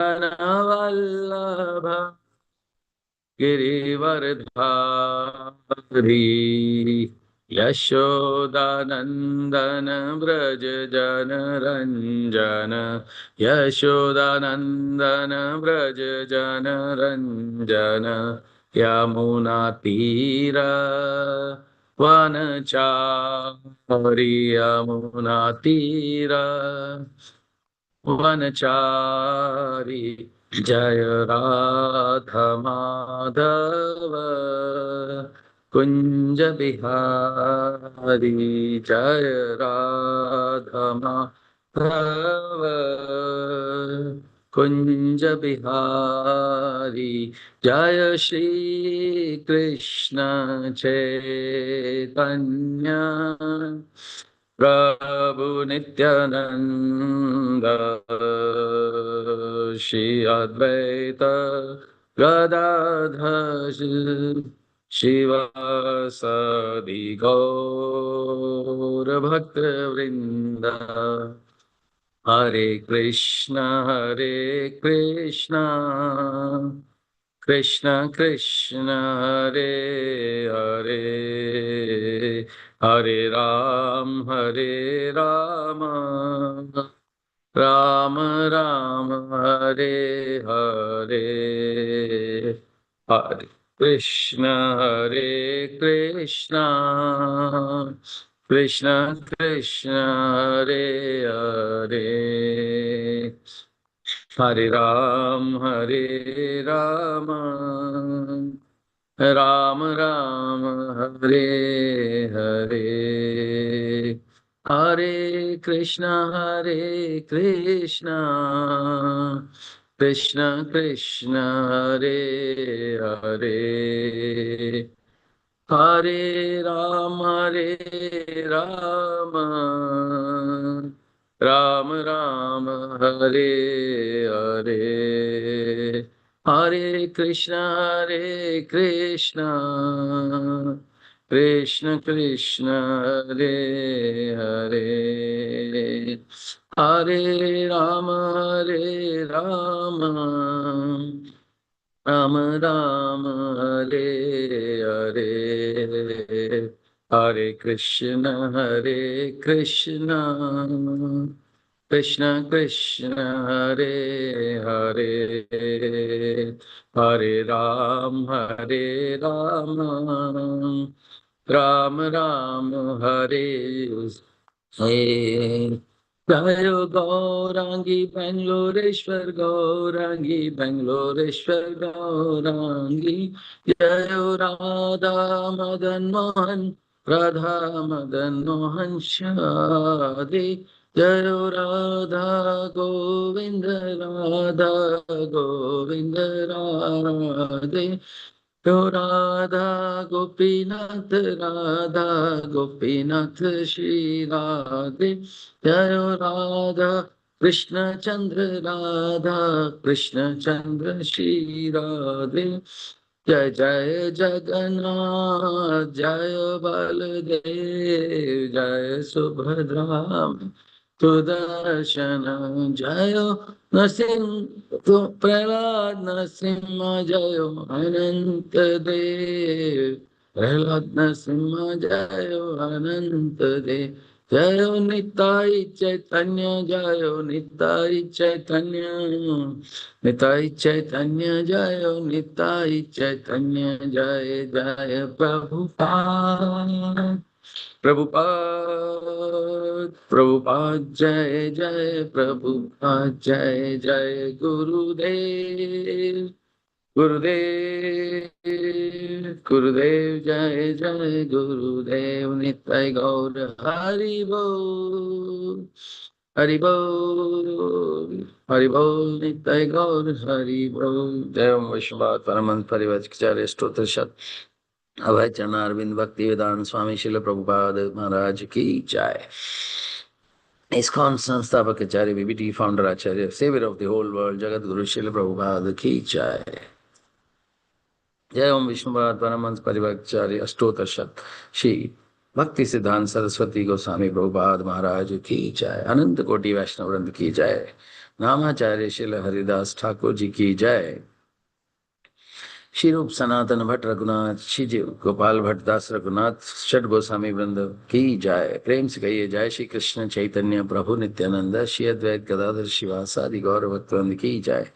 वल्लभ गिरिवरधारी यशोदानंदन व्रज जन रंजन यशोदानंदन व्रज जन रंजन यमुना तीर वनचारी यमुना तीर वनचारी जय राधा माधव कुंज बिहारी जय राधा माधव कुंज बिहारी जय श्री कृष्ण चैतन्य प्रभु नित्यानंद श्री अद्वैत गदाधर शिवासादि गौर भक्त वृंद हरे कृष्ण कृष्ण कृष्ण हरे हरे हरे राम राम राम हरे हरे हरे कृष्ण कृष्ण कृष्ण हरे हरे हरे राम राम राम हरे हरे हरे कृष्ण कृष्ण कृष्ण हरे हरे हरे राम राम राम हरे हरे हरे कृष्ण कृष्ण कृष्ण हरे हरे हरे राम राम राम हरे हरे हरे कृष्ण कृष्ण कृष्ण हरे हरे हरे राम राम राम हरे हरे जय गौरांगी गौरांगी जय राधा मदन मोहन शादी जय राधा गोविंद राधे तो राधा गोपीनाथ श्री राधे जय राधा कृष्ण चंद्र श्री राधे जय जय जगन्नाथ जय बलदेव जय सुभद्रा सुदर्शन जय नरसिंह तो प्रहलाद नरसिंह जय अनंत देव प्रहलाद नरसिंह जय अनंत देव जय निताई चैतन्य जय निताई चैतन्य जय निताई चैतन्य जय जय प्रभुपाद जय जय प्रभुपाद जय जय गुरुदेव जय जय गुरुदेव नित्य गौर हरि बोल नित्य गौर हरि बोल जय विश्वनाथ परमहंस परिव्राजकाचार्य स्तोत्र शत अभय चरणारविंद भक्ति वेदांत स्वामी शिल प्रभुपाद महाराज की जय। ISKCON संस्थापक आचार्य BBT founder Acharya saviour of the whole world Jagat Guru शिल प्रभुपाद की जय। जय ओम विष्णुपाद परमहंस परिव्राजकाचार्य अष्टोत्तर शत श्री भक्ति सिद्धांत सरस्वती गोस्वामी प्रभुपाद महाराज की जय। अनंत कोटि वैष्णव वृंद की जय। नामाचार्य शिल हरिदास ठाकुर जी की जय। श्री रूप सनातन भट्ट रघुनाथ, श्री जी गोपाल भट्ट दास रघुनाथ, षट गोस्वामी वृंद की जय। प्रेम से कहिए जय श्री कृष्ण चैतन्य प्रभु नित्यानंद, श्री अद्वैत गदाधर शिवासादि गौर भक्तवृंद की जय।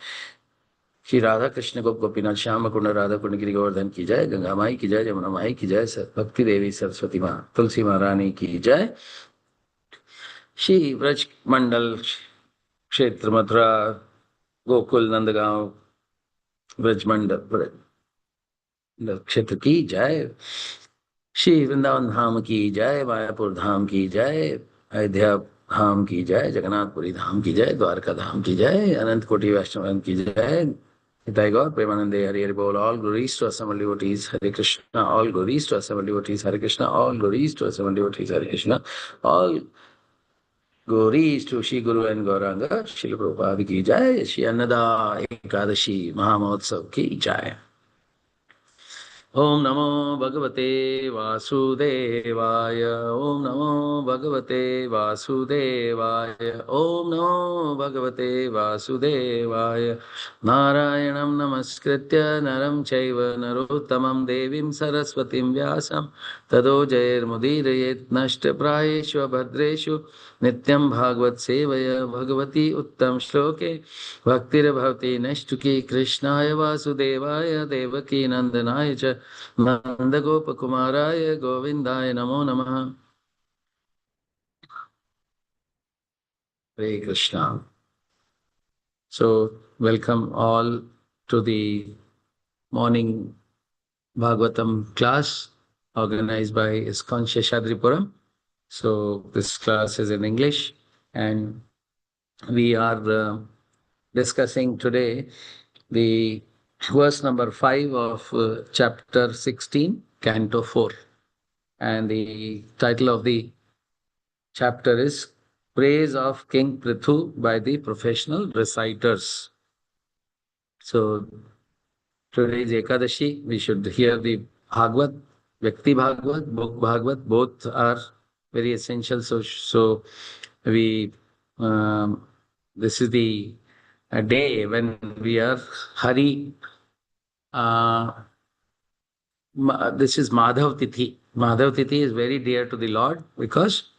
श्री राधा कृष्ण गोप गोपीनाथ श्याम कुंड राधा कुंड गिरि गोवर्धन की जय। गंगा माई की जय, जमुना माई की जय, भक्ति देवी सरस्वती माँ तुलसी महारानी की जय। श्री ब्रज मंडल क्षेत्र मथुरा गोकुल नंदगांव ब्रजमंडल क्षेत्र की जय। श्री वृंदावन धाम की जय, मायापुर धाम की जय, अयोध्या धाम की जय, जगन्नाथपुरी धाम की जय, द्वारका धाम की जय, अनंत कोटि वैष्णव की जय। Nitai Gaur, Premanande, Hari Hari Bol, all glories to assembled devotees, Hare Krishna, all glories to assembled devotees, Hare Krishna, all glories to assembled devotees, Hare Krishna, all glories to Shri Guru and Gauranga, Srila Prabhupada की जय, श्री अन्नदा एकादशी महामहोत्सव की जय। ओम नमो भगवते वासुदेवाय, ओम नमो भगवते वासुदेवाय, ओम नमो भगवते वासुदेवाय। नारायणं नमस्कृत्य नरं चैव नरोत्तमं, देवीं सरस्वतीं व्यासं ततो जयेर्मुदीरयेत्। नष्टप्रायेषु भद्रेषु नित्यं भागवत सेवया भगवती उत्तम श्लोके भक्तिर्भवति नैष्ठुकी। कृष्णाय वासुदेवाय देवकी नंदनाय च नंदगोपकुमाराय गोविंदाय नमो नमः। Hare Krishna. So welcome all to the morning Bhagavatam class organized by ISKCON Seshadripuram. So this class is in English, and we are discussing today the verse number 5 of chapter 16, Canto 4. And the title of the chapter is Praise of King Prithu by the Professional Reciters. So today is Ekadashi. We should hear the Bhagavad, Vyakti Bhagavad, Book Bhagavad. Both are very essential. So we this is the day when we are Hari. This is Madhav Tithi. Madhav Tithi is very dear to the Lord because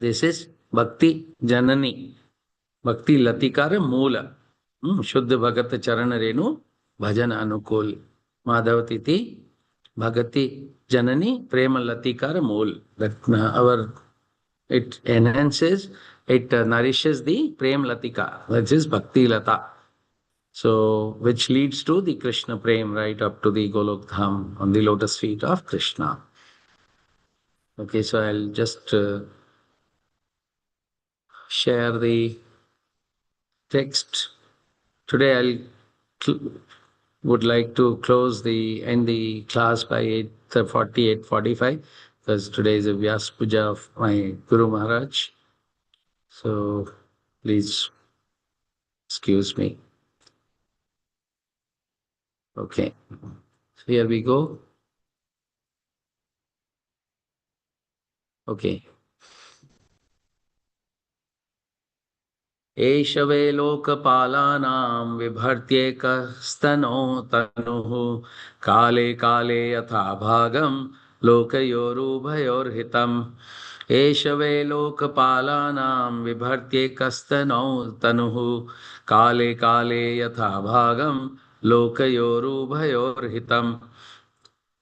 this is Bhakti Janani, Bhakti Latikara Moola. Shuddha Bhagat Charan Renu Bhajan Anukul. Madhav Tithi, Bhagati Janani, Prema Latikara Mool. That it enhances, it nourishes the Prem Latika, that is Bhakti Lata. So, which leads to the Krishna Prem right up to the Golok Dham on the lotus feet of Krishna. Okay, so I'll just share the text. Today I'll would like to end the class by 8:40, 8:45, because today is a Vyas Puja of my Guru Maharaj. So please excuse me. Okay, so here we go. Okay. एष वै लोकपालानां विभर्त्येकस्तनो तनुः, काले काले यथा भागं लोकयोरुभयोर्हितम्। एष वै लोकपालानां विभर्त्येकस्तनो तनुः, काले काले यथा भागं लोकयोरुभयोर्हितम्।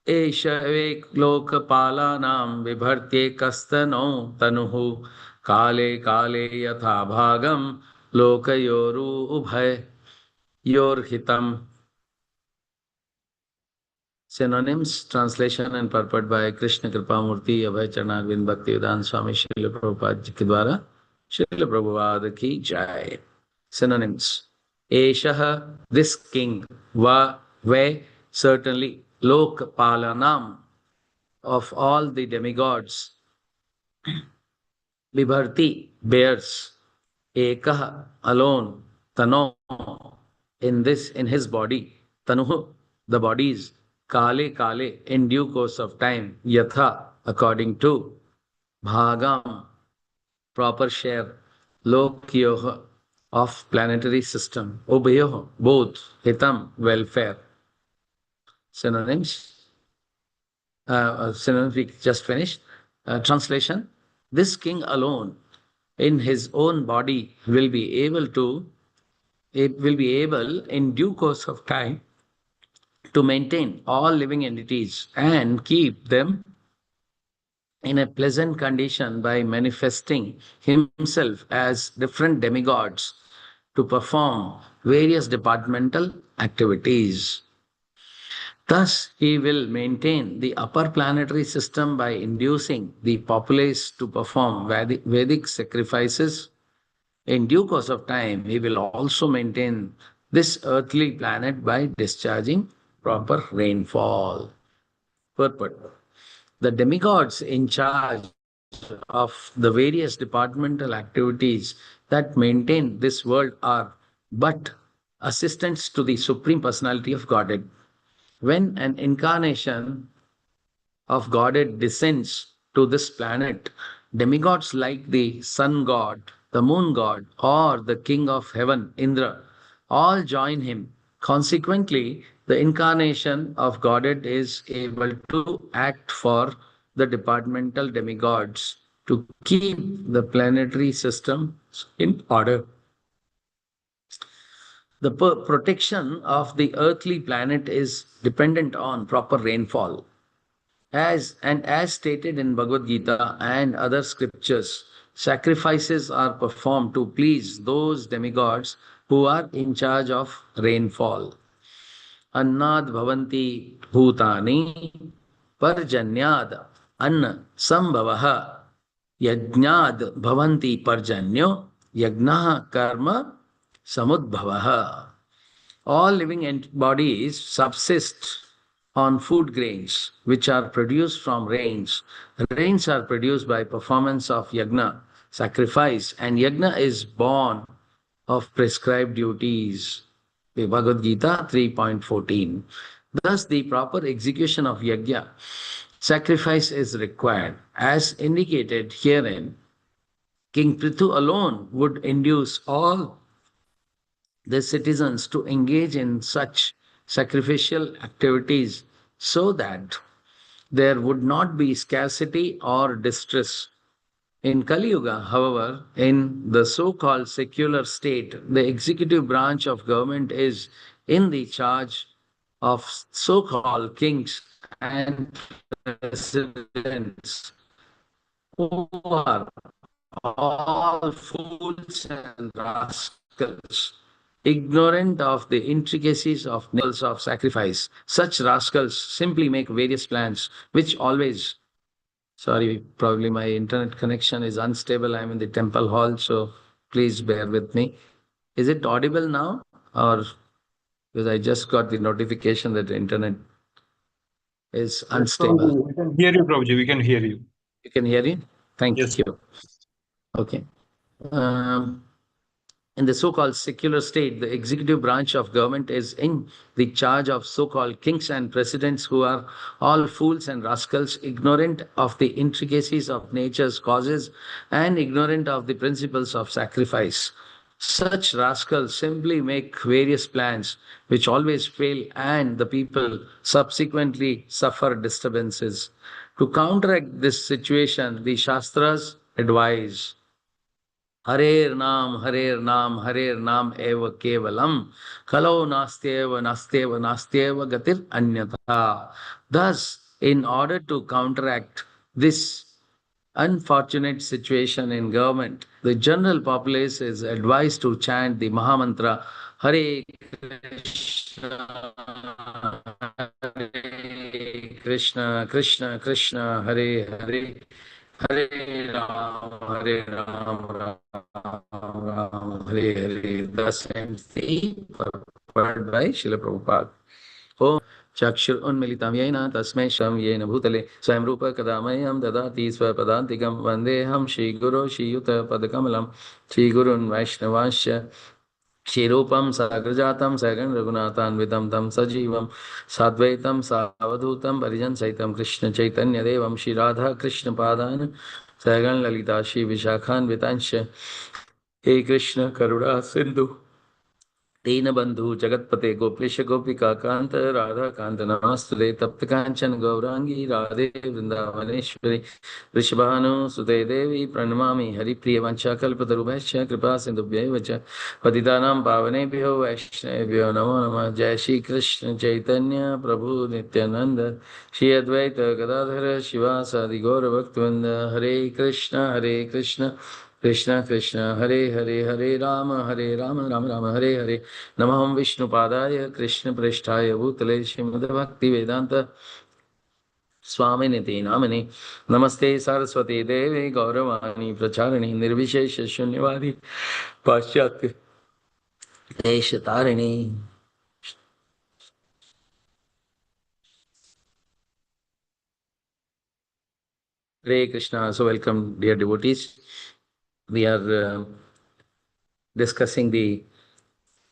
एष वै लोकपालानां विभर्त्येकस्तनो तनुः, काले काले यथा भागं लोकयोरुभयोर्हितम्. Synonyms, translation and purport by Krishna Kripamurti Abhay Charanarvind Bhaktivedanta Swami Srila Prabhupada ji के द्वारा। Srila Prabhupada की जय। Synonyms: Eshaha, this king, va, ve, certainly, Lokpalanam, of all the demigods, Bibharti, bears, Ekah, alone, Tano, in his body, Tanuhu, the bodies, Kale Kale, in due course of time, Yatha, according to, Bhagam, proper share, lokyoha of planetary system, ubayoh, both, hitam, welfare. Synonyms. Synonyms we just finished. Translation: this king alone, in his own body, will be able, in due course of time, to maintain all living entities and keep them in a pleasant condition by manifesting himself as different demigods to perform various departmental activities. Thus, he will maintain the upper planetary system by inducing the populace to perform Vedic sacrifices. In due course of time, he will also maintain this earthly planet by discharging proper rainfall. Purport: the demigods in charge of the various departmental activities that maintain this world are but assistants to the Supreme Personality of Godhead. When an incarnation of Godhead descends to this planet, demigods like the sun god, the moon god, or the king of heaven, Indra, all join him. Consequently, the incarnation of Godhead is able to act for the departmental demigods to keep the planetary system in order. The protection of the earthly planet is dependent on proper rainfall. As stated in Bhagavad Gita and other scriptures, sacrifices are performed to please those demigods who are in charge of rainfall. Annad bhavanti bhutani parjanyad anna sambhavaha yajnad bhavanti parjanyo yagnaha karma samudbhavaha. All living bodies subsist on food grains, which are produced from rains. Rains are produced by performance of yagna, sacrifice, and yagna is born of prescribed duties. Bhagavad Gita 3.14. Thus, the proper execution of yagna, sacrifice, is required. As indicated herein, King Prithu alone would induce all the citizens to engage in such sacrificial activities so that there would not be scarcity or distress. In Kali Yuga, however, in the so called secular state, the executive branch of government is in the charge of so called kings and presidents who are all fools and rascals, ignorant of the intricacies of sacrifice. Such rascals simply make various plans, which always, sorry, probably my internet connection is unstable. I'm in the temple hall, so please bear with me. Is it audible now? Or because I just got the notification that the internet is Yes, unstable. Prabhuji, we can hear you, Prabhuji. We can hear you. You can hear me? Thank Yes. you. Okay. Um, in the so-called secular state, the executive branch of government is in the charge of so-called kings and presidents who are all fools and rascals, ignorant of the intricacies of nature's causes and ignorant of the principles of sacrifice. Such rascals simply make various plans which always fail, and the people subsequently suffer disturbances. To counteract this situation, the Shastras advise Harer Nam, Harer Nam eva kevalam, kalau nastyeva gatir anyatha. Thus, in order to counteract this unfortunate situation in government, the general populace is advised to chant the Mahamantra Hare Krishna, Hare Krishna, Krishna Krishna, Hare Hare, Hare Ram, Hare Ram, Ram Ram, Hare Hare. Thus ends the purport by Srila Prabhupada. Om चक्षुरुन्मिलितं येन तस्मै शं येन भूतले स्वयं रूप कदा मह्यं ददाति स्वपदान्तिकं वन्देऽहं श्रीगुरो श्रीयुतपदकमलं श्रीगुरुन् वैष्णवांश्च क्षीरूपं साग्रजातं सगं रघुनाथान्वितं तं सजीवं साद्वैतं सावधूतं परिजनसहितं कृष्णचैतन्यदेवं श्रीराधाकृष्णपादान् सगं ललिता श्रीविशाखान्वितांश्च हे कृष्ण करुणा सिंधु दीनबंधु जगतपते गोपेश गोपिका कांत राधा कांत नमस्ते तप्त कांचन गौरांगी राधे वृंदावनेश्वरी वृषभानुसुते देवी प्रणमामि हरिप्रिय वंशाकल्पतरुभ्यश्च कृपा सिन्धुभ्यैव च पतितानां पावनेभ्यो वैष्णवेभ्यो नमो नमः। जय श्री कृष्ण चैतन्य प्रभु नित्यानंद श्री अद्वैत गदाधर शिवासादि गौरभक्तवृंद। हरे कृष्ण कृष्ण कृष्ण हरे हरे हरे राम राम राम हरे हरे। नमः विष्णुपादाय कृष्ण पृष्ठाय भूतले श्रीमद्भक्तिवेदांत स्वामिनिति नामिने नमस्ते सरस्वती देवे गौरवाणी प्रचारिणी निर्विशेष शून्यवादी पाश्चात्य देश Tarini. Hare Krishna. So welcome dear devotees. We are discussing the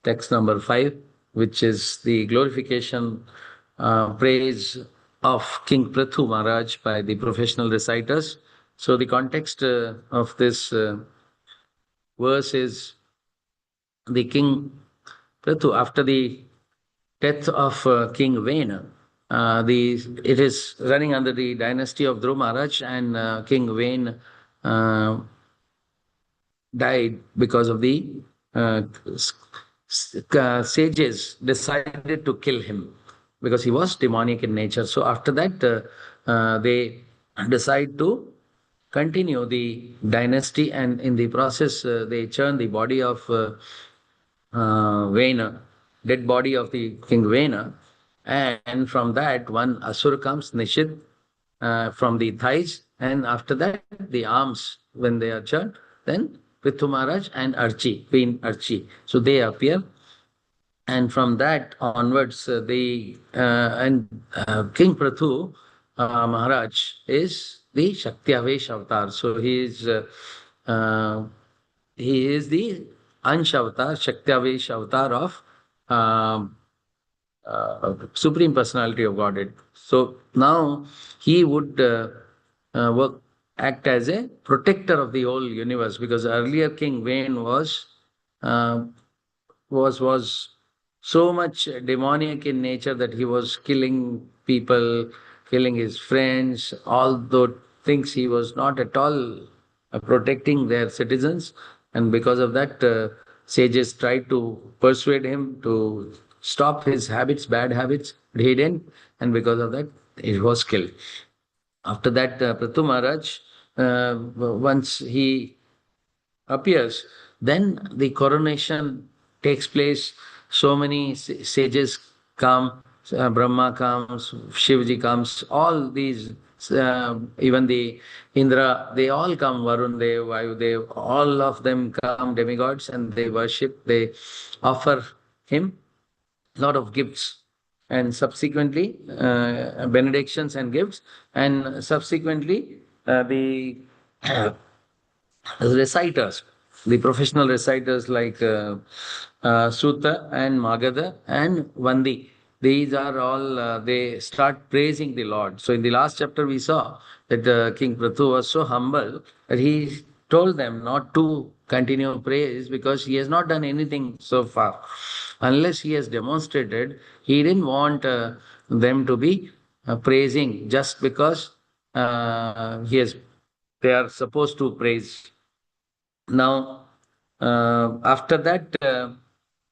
text number 5, which is the glorification, praise of King Prithu Maharaj by the professional reciters. So the context of this verse is the King Prithu, after the death of King Vena, it is running under the dynasty of Dhruv Maharaj, and King Vena uh, died because of the uh, sages decided to kill him because he was demonic in nature. So after that, they decide to continue the dynasty, and in the process, they churn the body of Vena, dead body of the king Vena, and from that one asur comes Nishid from the thighs, and after that the arms when they are churned, then Prithu Maharaj and Archi, Queen Archi. So they appear, and from that onwards, King Prithu Maharaj is the Shaktiavesh avatar. So uh, he is the Ansh avatar, Shaktiavesh avatar of Supreme Personality of Godhead. So now he would work, act as a protector of the whole universe, because earlier King Vane uh, was so much demoniac in nature that he was killing people, killing his friends, although things he was not at all protecting their citizens. And because of that, sages tried to persuade him to stop his habits, bad habits, but he didn't, and because of that, he was killed. After that, Prithu Maharaj, once he appears, then the coronation takes place. So many sages come, Brahma comes, Shivji comes, all these, even the Indra, they all come, Varun Dev, Vayu Dev, all of them come, demigods, and they worship, they offer him lot of gifts, and subsequently benedictions and gifts, and subsequently the reciters, the professional reciters like Suta and Magadha and Vandi. These are all, they start praising the Lord. So in the last chapter, we saw that King Prithu was so humble that he told them not to continue praise because he has not done anything so far. Unless he has demonstrated, he didn't want them to be praising just because they are supposed to praise. Now, after that,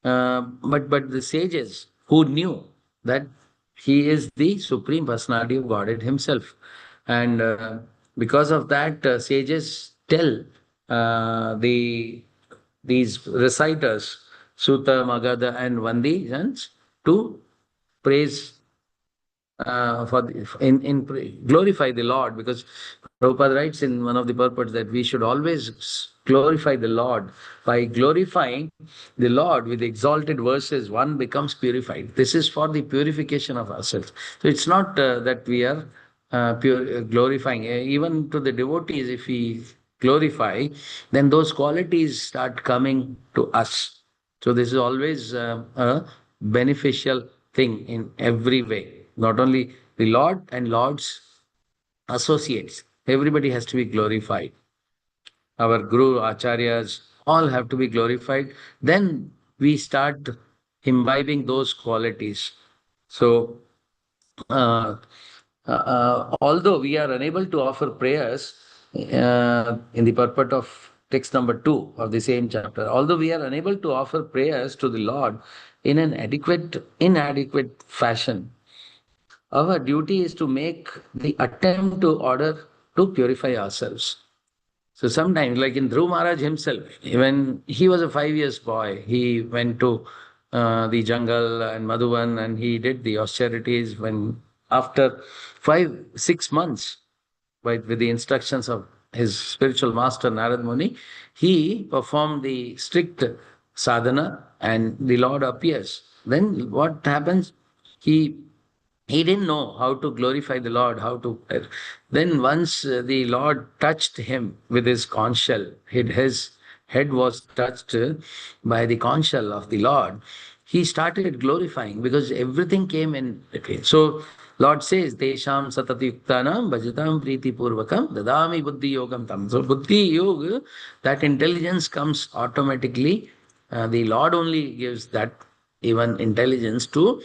but the sages who knew that he is the supreme personality of Godhead himself, and because of that, sages tell these reciters, Suta, Magadha, and Vandi, to praise glorify the Lord, because Prabhupada writes in one of the purports that we should always glorify the Lord. By glorifying the Lord with exalted verses, one becomes purified. This is for the purification of ourselves. So it's not that we are glorifying. Even to the devotees, if we glorify, then those qualities start coming to us. So this is always a beneficial thing in every way. Not only the Lord and Lord's associates, everybody has to be glorified. Our Guru Acharyas, all have to be glorified. Then we start imbibing those qualities. So, uh, although we are unable to offer prayers in the purport of text number 2 of the same chapter, although we are unable to offer prayers to the Lord in an inadequate fashion, our duty is to make the attempt to order to purify ourselves. So sometimes, like in Dhruv Maharaj himself, when he was a 5 years boy, he went to the jungle and Madhuban and he did the austerities. When after 5, 6 months, with the instructions of his spiritual master Narad Muni, he performed the strict sadhana and the Lord appears. Then what happens? He he didn't know how to glorify the Lord, how to. Then once the Lord touched him with his conch shell, his head was touched by the conch shell of the Lord. He started glorifying because everything came in between. So Lord says, Tesham satatiyuktanam bhajatam priti purvakam dadami buddhi yogam tam. So buddhi yoga, that intelligence comes automatically. The Lord only gives that even intelligence to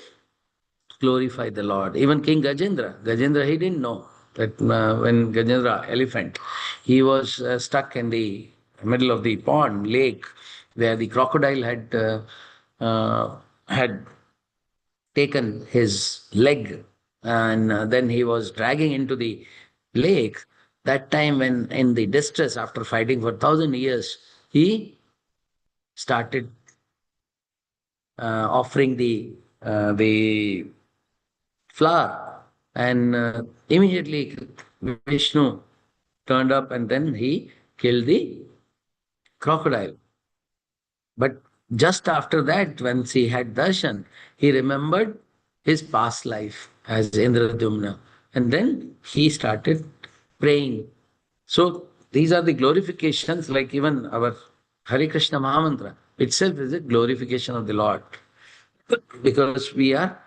glorify the Lord. Even King Gajendra, he didn't know that when Gajendra, elephant, he was stuck in the middle of the pond, lake, where the crocodile had taken his leg, and then he was dragging into the lake. That time, when in the distress, after fighting for 1,000 years, he started offering the flower. And immediately Vishnu turned up and then he killed the crocodile. But just after that, when he had darshan, he remembered his past life as Indradumna. And then he started praying. So these are the glorifications, like even our Hare Krishna Mahamantra itself is a glorification of the Lord. Because we are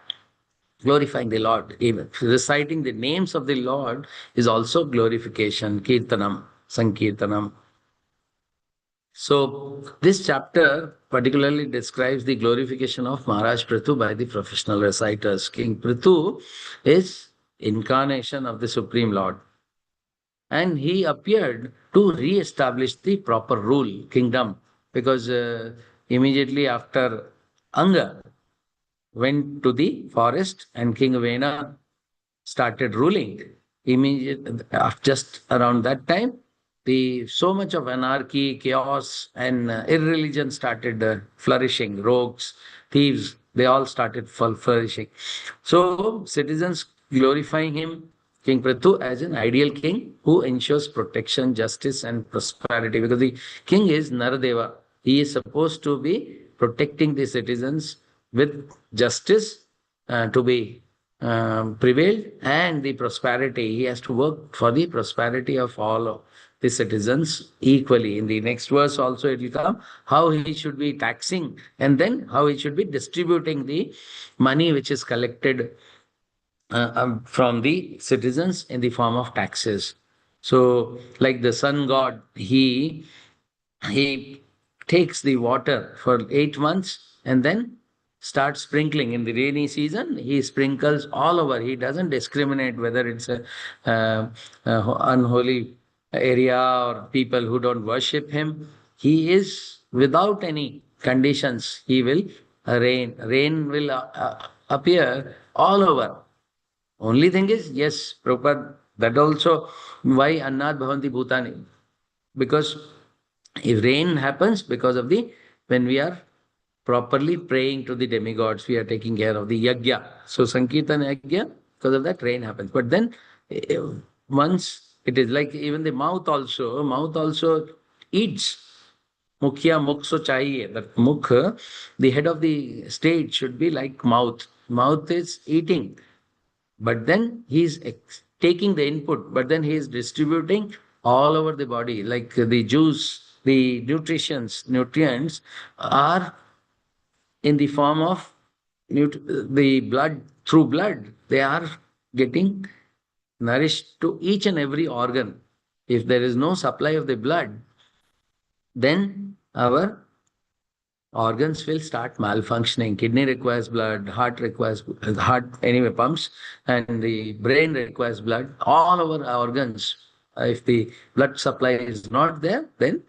glorifying the Lord. Even reciting the names of the Lord is also glorification, kirtanam, sankirtanam. So this chapter particularly describes the glorification of Maharaj Prithu by the professional reciters. King Prithu is incarnation of the Supreme Lord. And he appeared to re-establish the proper rule, kingdom, because immediately after Anga went to the forest and King Vena started ruling. Just around that time, the so much of anarchy, chaos, and irreligion started flourishing. Rogues, thieves, they all started flourishing. So citizens glorifying him, King Prithu, as an ideal king who ensures protection, justice, and prosperity. Because the king is Naradeva, he is supposed to be protecting the citizens with justice to be prevailed, and the prosperity. He has to work for the prosperity of all of the citizens equally. In the next verse also it will come how he should be taxing and then how he should be distributing the money which is collected from the citizens in the form of taxes. So like the sun god, he takes the water for 8 months and then starts sprinkling. In the rainy season, he sprinkles all over. He doesn't discriminate whether it's a unholy area or people who don't worship him. He is without any conditions. He will rain will appear all over. Only thing is, yes, Prabhupada, that also why Annad Bhavanti Bhutani. Because if rain happens because of the, when we are properly praying to the demigods, we are taking care of the yajna. So Sankirtan yajna, because of that rain happens. But then eh, once it is like even the mouth also eats. Mukhya mukh chahiye. That mukh, the head of the state should be like mouth. Mouth is eating. But then he's taking the input, but then he is distributing all over the body, like the juice, the nutrients are in the form of the blood, through blood. They are getting nourished to each and every organ. If there is no supply of the blood, then our organs will start malfunctioning. Kidney requires blood, heart requires heart anyway pumps, and the brain requires blood. All our organs, if the blood supply is not there, then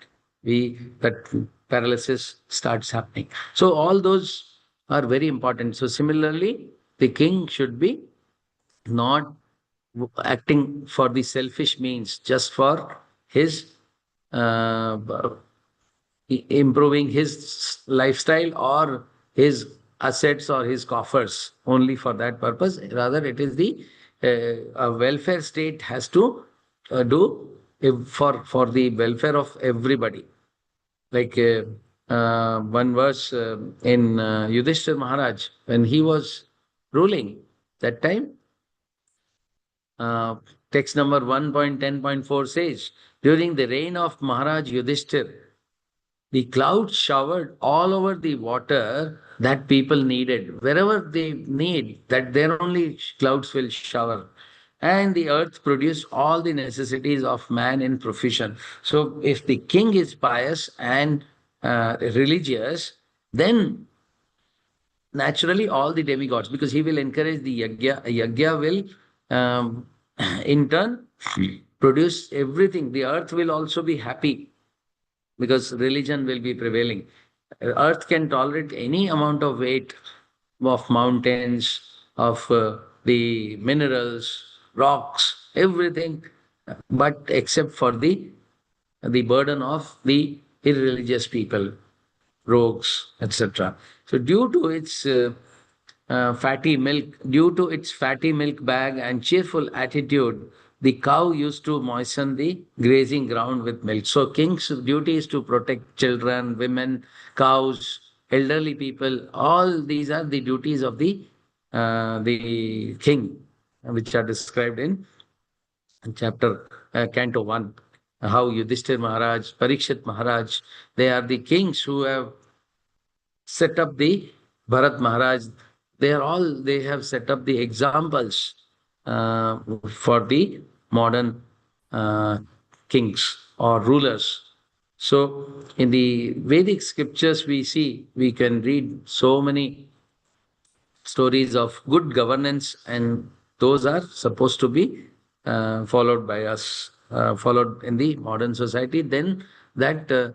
that paralysis starts happening. So all those are very important. So similarly, the king should be not acting for the selfish means, just for his uh, improving his lifestyle or his assets or his coffers only for that purpose. Rather, it is the a welfare state has to do for the welfare of everybody. Like one verse in Yudhishthir Maharaj, when he was ruling that time, uh, text number 1.10.4 says, during the reign of Maharaj Yudhishthir, the clouds showered all over the water that people needed. Wherever they need, that there only clouds will shower. And the earth produced all the necessities of man in profusion. So, if the king is pious and religious, then naturally all the demigods, because he will encourage the yagya. Yagya will, um, in turn, produce everything. The earth will also be happy because religion will be prevailing. Earth can tolerate any amount of weight of mountains, of the minerals, rocks, everything, but except for the burden of the irreligious people, rogues, etc. So, due to its fatty milk bag and cheerful attitude, the cow used to moisten the grazing ground with milk. So, king's duty is to protect children, women, cows, elderly people. All these are the duties of the king, which are described in chapter Canto 1. How Yudhishthir Maharaj, Parikshit Maharaj, they are the kings who have set up the Bharat Maharaj. They have set up the examples for the modern uh, kings or rulers. So, in the Vedic scriptures, we can read so many stories of good governance, and those are supposed to be followed by us, followed in the modern society. Then that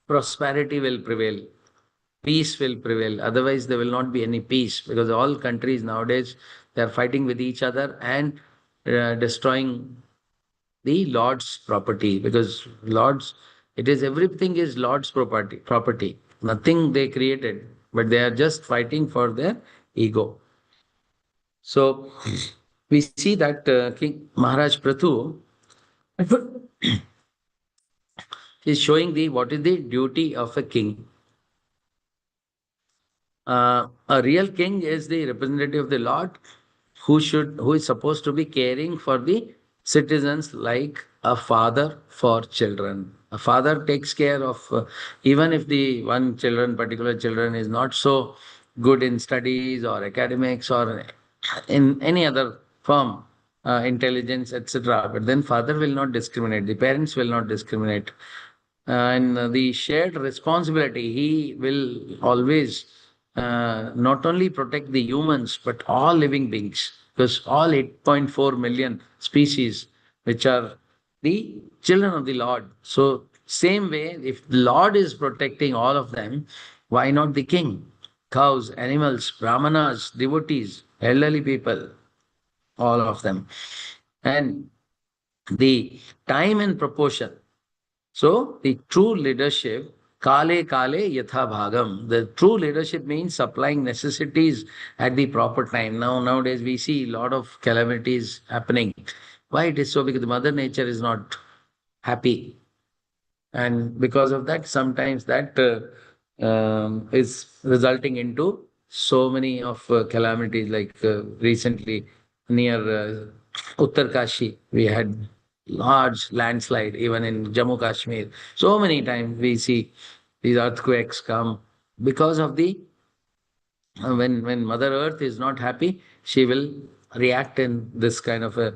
prosperity will prevail, peace will prevail. Otherwise, there will not be any peace, because all countries nowadays, they are fighting with each other and destroying the Lord's property, because Lord's, it is everything is Lord's property. Nothing they created, but they are just fighting for their ego. So we see that King Maharaj Prathu is showing the what is the duty of a king. A real king is the representative of the Lord, who is supposed to be caring for the citizens like a father for children. A father takes care of even if the particular children is not so good in studies or academics or in any other form, intelligence, etc. But then father will not discriminate. The parents will not discriminate, and the shared responsibility, he will always not only protect the humans but all living beings, because all 8.4 million species, which are the children of the Lord. So same way, if the Lord is protecting all of them, why not the king? Cows, animals, brahmanas, devotees, elderly people, all of them. And the time and proportion. So the true leadership, kale kale yatha bhagam. The true leadership means supplying necessities at the proper time. Nowadays we see a lot of calamities happening. Why it is so? Because the mother nature is not happy, and because of that, sometimes that is resulting into so many of calamities. Like recently near Uttarkashi, we had large landslide. Even in Jammu Kashmir, so many times we see these earthquakes come because of the when Mother Earth is not happy, she will react in this kind of a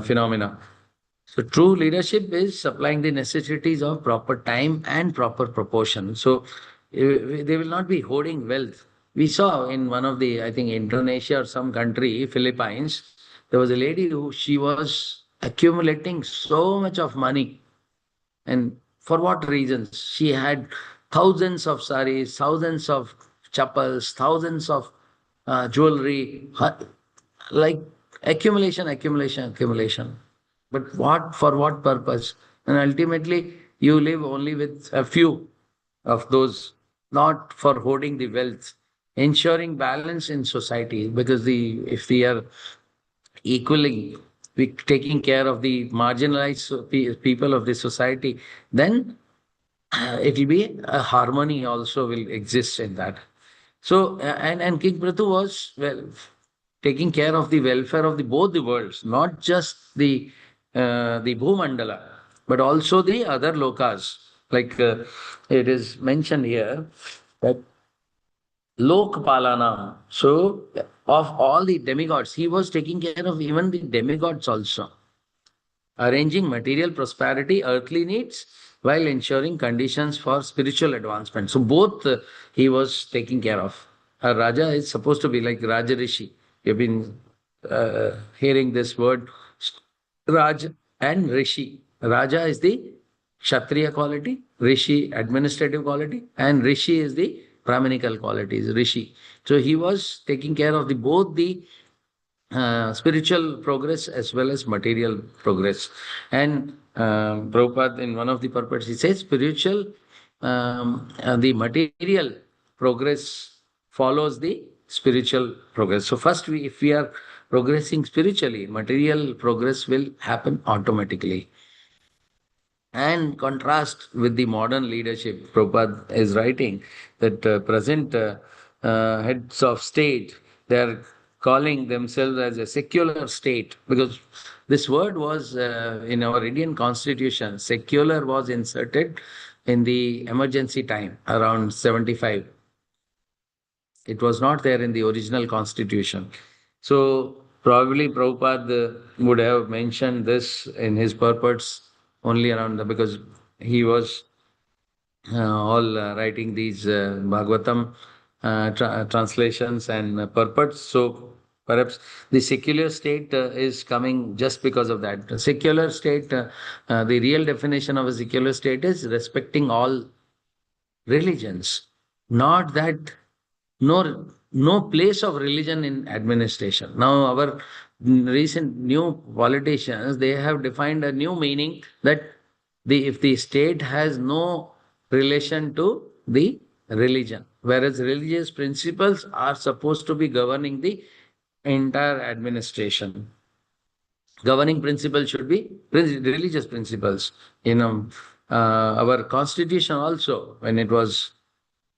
phenomena. So true leadership is supplying the necessities of proper time and proper proportion. So they will not be hoarding wealth. We saw in one of the, I think Indonesia or some country, Philippines, there was a lady who she was accumulating so much of money. And for what reasons? She had thousands of saris, thousands of chappals, thousands of jewelry, like accumulation, accumulation, accumulation. But what for what purpose? And ultimately, you live only with a few of those, not for hoarding the wealth, ensuring balance in society. Because the if we are equally we taking care of the marginalized people of the society, then it will be a harmony also will exist in that. So and King Prithu was well taking care of the welfare of the both the worlds, not just the Bhumandala, but also the other lokas. Like it is mentioned here that Lokpalanam. So of all the demigods, he was taking care of even the demigods also, arranging material prosperity, earthly needs, while ensuring conditions for spiritual advancement. So both he was taking care of. A Raja is supposed to be like Raja Rishi. You've been hearing this word Raj and Rishi. Raja is the Kshatriya quality, Rishi administrative quality, and Rishi is the Brahminical qualities, Rishi. So he was taking care of the both the spiritual progress as well as material progress. And Prabhupada, in one of the purports, he says the material progress follows the spiritual progress. So first, if we are progressing spiritually, material progress will happen automatically. And contrast with the modern leadership, Prabhupada is writing that present heads of state, they are calling themselves as a secular state because this word was in our Indian constitution, secular was inserted in the emergency time around 75. It was not there in the original constitution. So probably Prabhupada would have mentioned this in his purports only around because he was all writing these Bhagavatam translations and purports. So perhaps the secular state is coming just because of that. The secular state, the real definition of a secular state is respecting all religions, not that no place of religion in administration. Now our recent new politicians, they have defined a new meaning that the if the state has no relation to the religion, whereas religious principles are supposed to be governing the entire administration. Governing principles should be religious principles. Our constitution also, when it was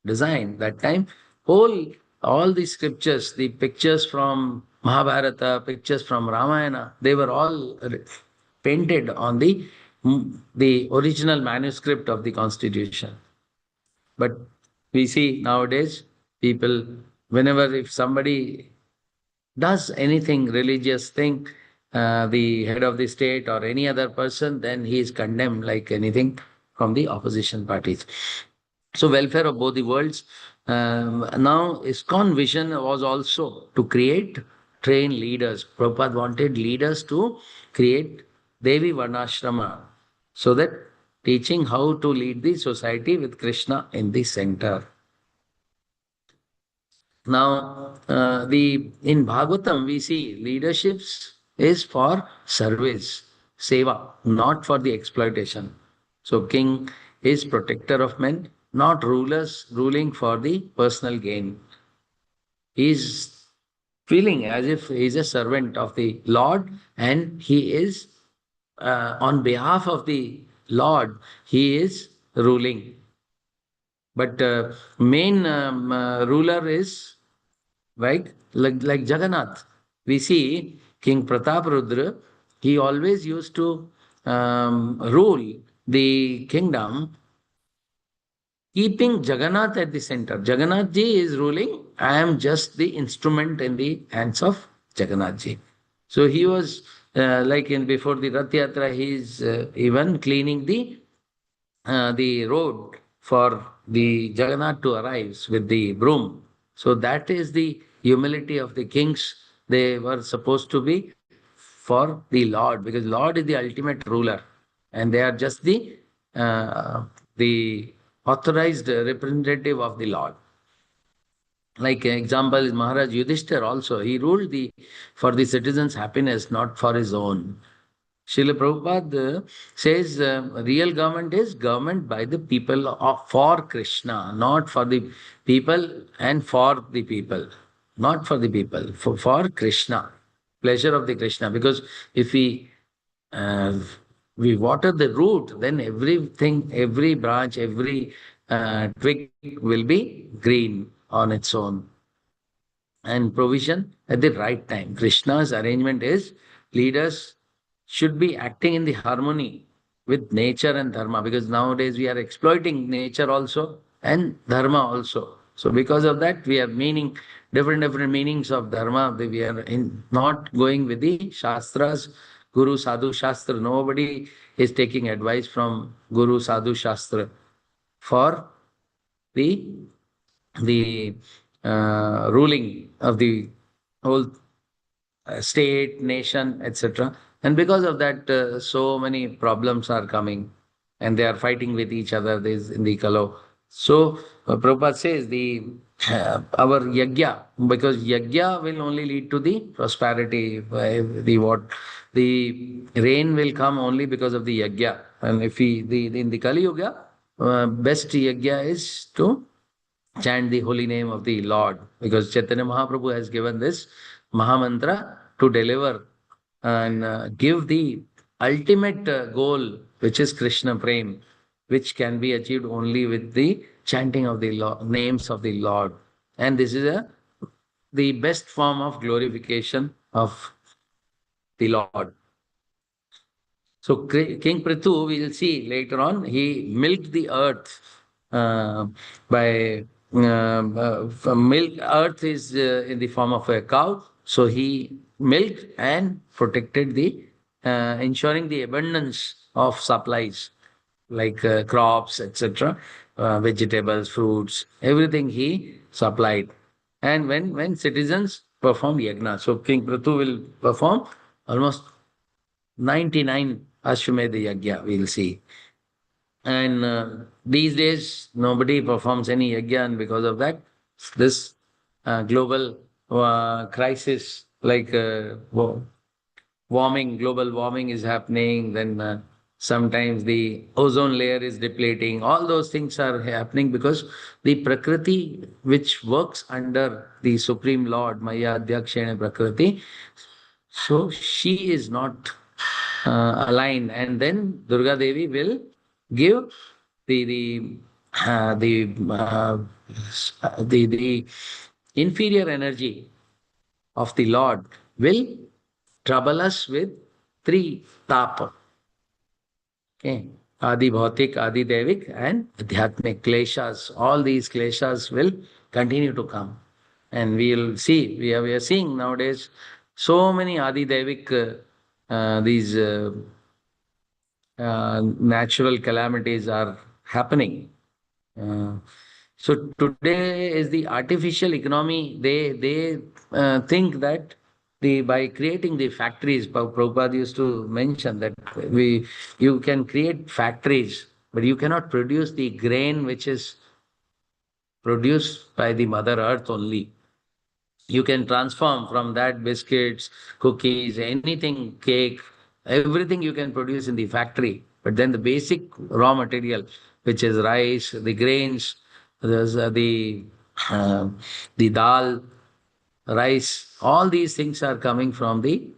design that time, whole all the scriptures, the pictures from Mahabharata, pictures from Ramayana, they were all painted on the original manuscript of the constitution. But we see nowadays people, whenever if somebody does anything religious thing, the head of the state or any other person, then he is condemned like anything from the opposition parties. So welfare of both the worlds. Now ISKCON vision was also to create, train leaders. Prabhupada wanted leaders to create Devi Varnashrama so that teaching how to lead the society with Krishna in the center. Now, the in Bhagavatam we see leaderships is for service, seva, not for the exploitation. So king is protector of men, not rulers ruling for the personal gain. He is feeling as if he is a servant of the Lord and he is on behalf of the Lord, he is ruling. But main ruler is like Jagannath. We see King Pratap Rudra, he always used to rule the kingdom, keeping Jagannath at the center. Jagannath ji is ruling, I am just the instrument in the hands of Jagannath ji. So he was like in before the Rath Yatra, he is even cleaning the road for the Jagannath to arrive with the broom. So that is the humility of the kings. They were supposed to be for the Lord, because Lord is the ultimate ruler, and they are just the authorized representative of the Lord. Like example is Maharaj Yudhishthir also. He ruled for the citizens' happiness, not for his own. Srila Prabhupada says real government is government by the people for Krishna, not for the people and for the people. Not for the people, for Krishna. Pleasure of the Krishna. Because if uh, we water the root, then everything, every branch, every twig will be green on its own, and provision at the right time. Krishna's arrangement is leaders should be acting in the harmony with nature and dharma, because nowadays we are exploiting nature also and dharma also. So because of that, we are meaning different meanings of dharma. We are not going with the shastras, Guru Sadhu Shastra. Nobody is taking advice from Guru Sadhu Shastra for the ruling of the whole state, nation, etc. And because of that, so many problems are coming, and they are fighting with each other. This in the Kalo. So Prabhupada says our yajna, because yajna will only lead to the prosperity. The rain will come only because of the yajna. And if in the Kali Yuga, best yajna is to chant the holy name of the Lord, because Chaitanya Mahaprabhu has given this Mahamantra to deliver and give the ultimate goal, which is Krishna Prem, which can be achieved only with the chanting of the names of the Lord. And this is the best form of glorification of the Lord. So King Prithu, we will see later on, he milked the earth by milk. Earth is in the form of a cow, so he milked and protected ensuring the abundance of supplies like crops, etc., vegetables, fruits, everything he supplied. And when citizens perform yagna, so King Prithu will perform almost 99 Ashwamedha Yagya, we'll see. And these days, nobody performs any yagya, and because of that, this global crisis, like global warming is happening, then sometimes the ozone layer is depleting. All those things are happening because the Prakriti, which works under the Supreme Lord, Maya Adhyakshena Prakriti, so she is not aligned, and then Durga Devi will give the uh, the uh, the inferior energy of the Lord will trouble us with three tapa. Okay. Adi Bhautik, Adi Devik, and Adhyatmic kleshas. All these kleshas will continue to come. And we'll see, we are seeing nowadays so many Adi Devik, these natural calamities are happening. Uh, so today is the artificial economy. They think that by creating the factories, Prabhupada used to mention that you can create factories, but you cannot produce the grain which is produced by the Mother Earth only. You can transform from that biscuits, cookies, anything, cake, everything you can produce in the factory. But then the basic raw material, which is rice, the grains, there's uh, the dal, rice, all these things are coming from the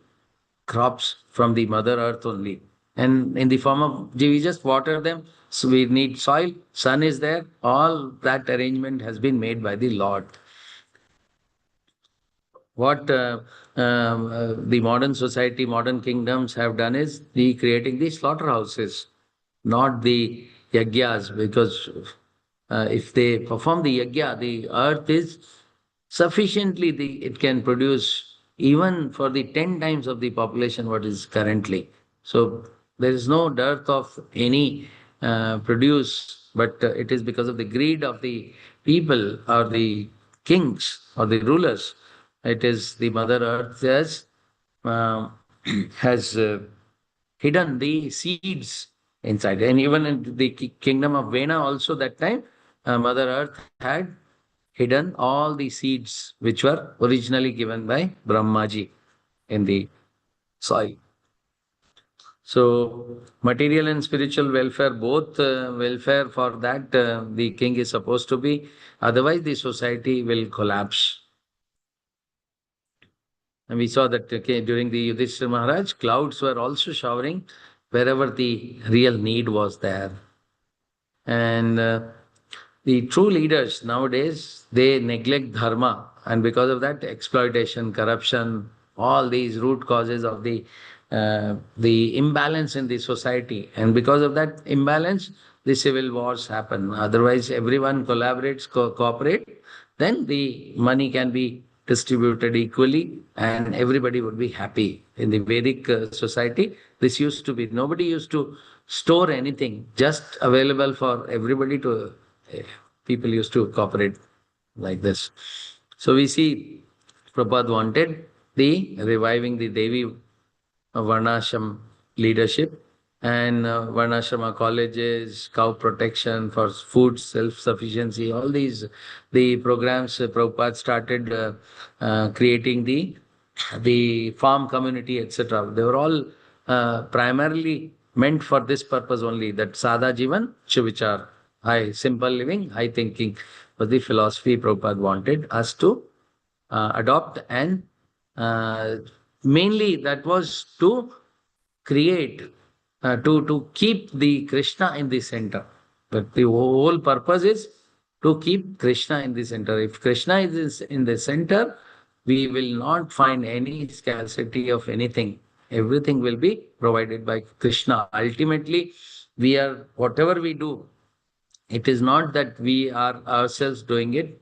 crops from the Mother Earth only. And in the form of, we just water them. So we need soil, sun is there. All that arrangement has been made by the Lord. What the modern society, modern kingdoms have done is creating the slaughterhouses, not the yagyas, because if they perform the yagya, the earth is sufficiently it can produce even for the 10 times of the population what is currently. So there is no dearth of any produce, but it is because of the greed of the people or the kings or the rulers. It is the Mother Earth um, has hidden the seeds inside. And even in the kingdom of Vena, also that time, Mother Earth had hidden all the seeds which were originally given by Brahmaji in the soil. So, material and spiritual welfare, both welfare for that the king is supposed to be, otherwise, the society will collapse. And we saw that okay, during the Yudhishthira Maharaj, clouds were also showering wherever the real need was there. And the true leaders nowadays, they neglect dharma. And because of that, exploitation, corruption, all these root causes of the imbalance in the society. And because of that imbalance, the civil wars happen. Otherwise, everyone collaborates, cooperate, then the money can be distributed equally and everybody would be happy. In the Vedic society, this used to be, nobody used to store anything, just available for everybody to, eh, people used to cooperate like this. So we see Prabhupada wanted the reviving the Devi Varnashram leadership and Varnashrama colleges, cow protection for food self-sufficiency, all these, the programs Prabhupada started creating the farm community, etc. They were all primarily meant for this purpose only, that Sada Jivan, Shivichar, high, simple living, high thinking was the philosophy Prabhupada wanted us to adopt, and uh, mainly that was to create, to keep the Krishna in the center. But the whole purpose is to keep Krishna in the center. If Krishna is in the center, we will not find any scarcity of anything. Everything will be provided by Krishna. Ultimately, we are, whatever we do, it is not that we are ourselves doing it.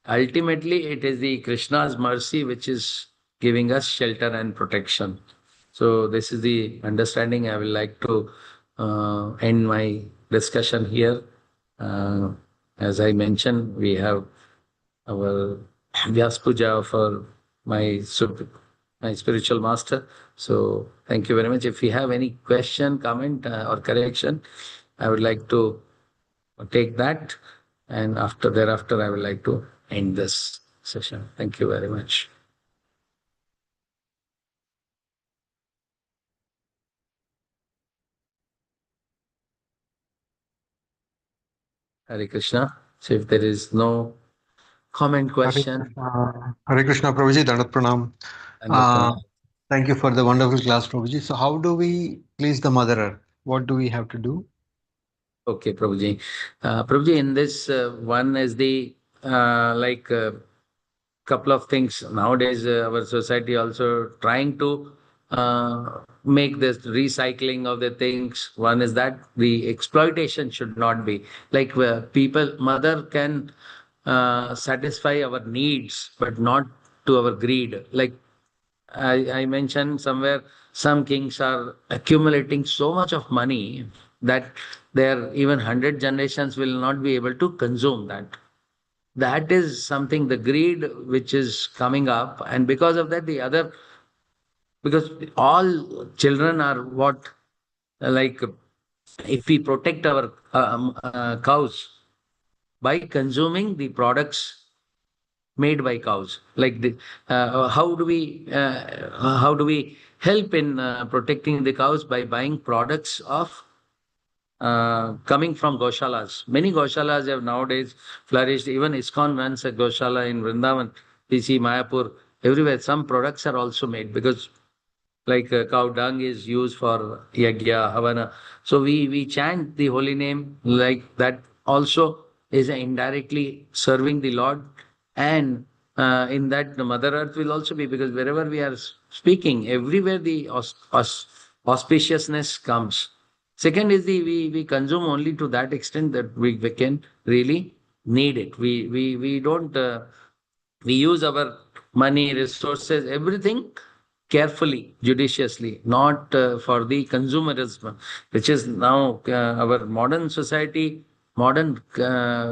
Ultimately, it is the Krishna's mercy which is giving us shelter and protection. So this is the understanding. I will like to end my discussion here. Uh, as I mentioned, we have our Vyas Puja for my my spiritual master. So thank you very much. If you have any question, comment, or correction, I would like to take that, and after thereafter, I would like to end this session. Thank you very much. Hare Krishna. So if there is no comment, Hare question, Krishna. Hare Krishna, Prabhuji, Dandat Pranam. and Uh, Thank you for the wonderful class, Prabhuji. So, how do we please the Mother Earth? What do we have to do? okay, Prabhuji. Prabhuji, in this one is the like couple of things nowadays. Our society also trying to make this recycling of the things. One is that the exploitation should not be like people. Mother can satisfy our needs, but not to our greed. Like I mentioned somewhere, some kings are accumulating so much of money that their even 100 generations will not be able to consume that. That is something, the greed which is coming up. And because of that, the other, because all children are what, like, if we protect our cows by consuming the products made by cows, like how do we help in protecting the cows by buying products of coming from goshalas. Many goshalas have nowadays flourished. Even ISKCON runs a goshala in Vrindavan, PC, Mayapur, everywhere. Some products are also made because like cow dung is used for yagya, havana. So we chant the holy name like that also is indirectly serving the Lord. And in that, the Mother Earth will also be, because wherever we are speaking, everywhere the auspiciousness comes. Second is we consume only to that extent that we can really need it. We don't we use our money, resources, everything carefully, judiciously, not for the consumerism, which is now our modern society, modern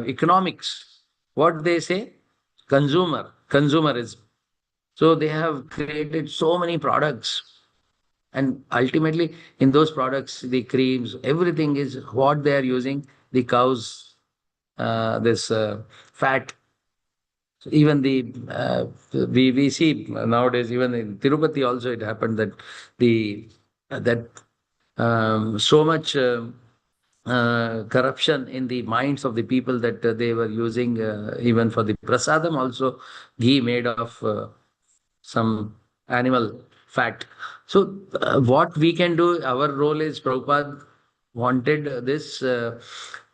economics. What they say? Consumerism. So they have created so many products, and ultimately, in those products, the creams, everything is what they are using. The cows, this fat. Even the we see nowadays, even in Tirupati also, it happened that the that so much corruption in the minds of the people that they were using even for the prasadam also, ghee made of some animal fat. So, what we can do, our role is Prabhupada wanted this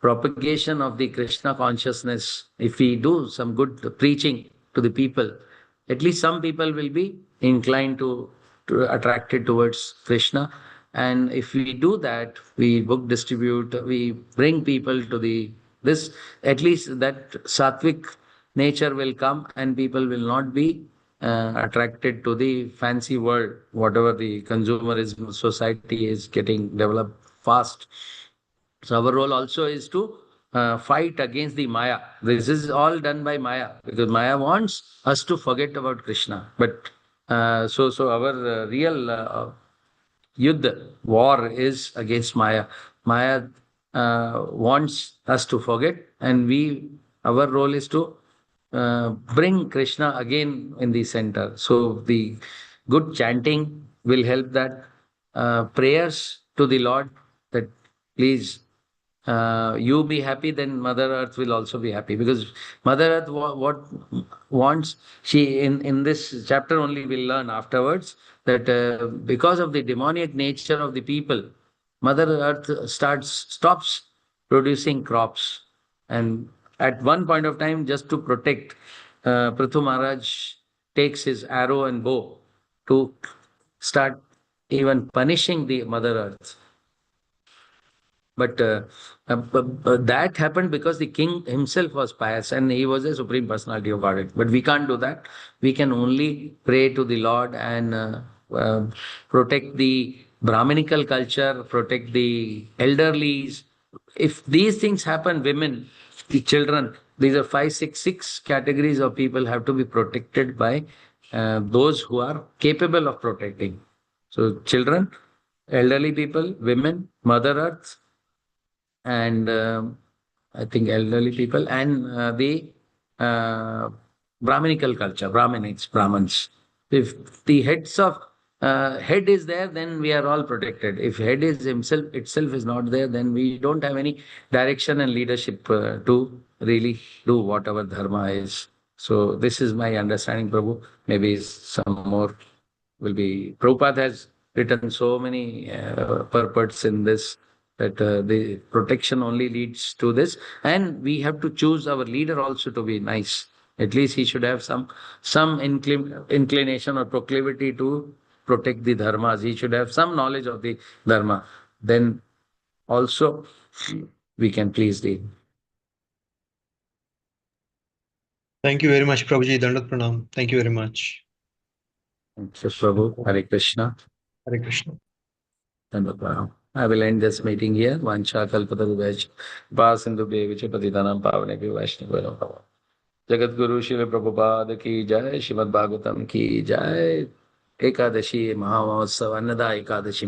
propagation of the Krishna consciousness. If we do some good preaching to the people, at least some people will be inclined to attracted towards Krishna. And if we do that, we book distribute, we bring people to the this, at least that sattvic nature will come, and people will not be attracted to the fancy world, whatever the consumerism society is getting developed fast. So our role also is to fight against the Maya. This is all done by Maya, because Maya wants us to forget about Krishna. But so our real Yuddha, war, is against Maya. Maya wants us to forget, and our role is to bring Krishna again in the center. So the good chanting will help that. Prayers to the Lord that please you be happy, then Mother Earth will also be happy, because Mother Earth what wants, she in this chapter only will learn afterwards that because of the demoniac nature of the people, Mother Earth stops producing crops, and at one point of time, just to protect, Prithu Maharaj takes his arrow and bow to start even punishing the Mother Earth. But that happened because the king himself was pious and he was a supreme personality of Godhead. But we can't do that. We can only pray to the Lord and uh, protect the Brahminical culture, protect the elderlies. If these things happen, women, the children, these are six categories of people have to be protected by those who are capable of protecting. So, children, elderly people, women, Mother Earth, and I think elderly people, and the uh, Brahminical culture, Brahmins. If the head is there, then we are all protected. If head is itself is not there, then we don't have any direction and leadership to really do what our dharma is. So this is my understanding, Prabhu. Maybe some more will be. Prabhupada has written so many purports in this, that the protection only leads to this, and we have to choose our leader also to be nice. At least he should have some inclination or proclivity to protect the dharmas. He should have some knowledge of the dharma. Then also we can please the. Thank you very much, Prabhuji. Dandat Pranam. Thank you very much. Thank you, Prabhu. Hare Krishna. Hare Krishna. I will end this meeting here. Vancha kalpatarubhaj Sindhu Bevicha Patitanam Pavane Vaishnav. जगत गुरु शिल प्रभुपाद की जय, श्रीमद् भागवतम की जय। एकादशी महामहोत्सव, अन्नदा एकादशी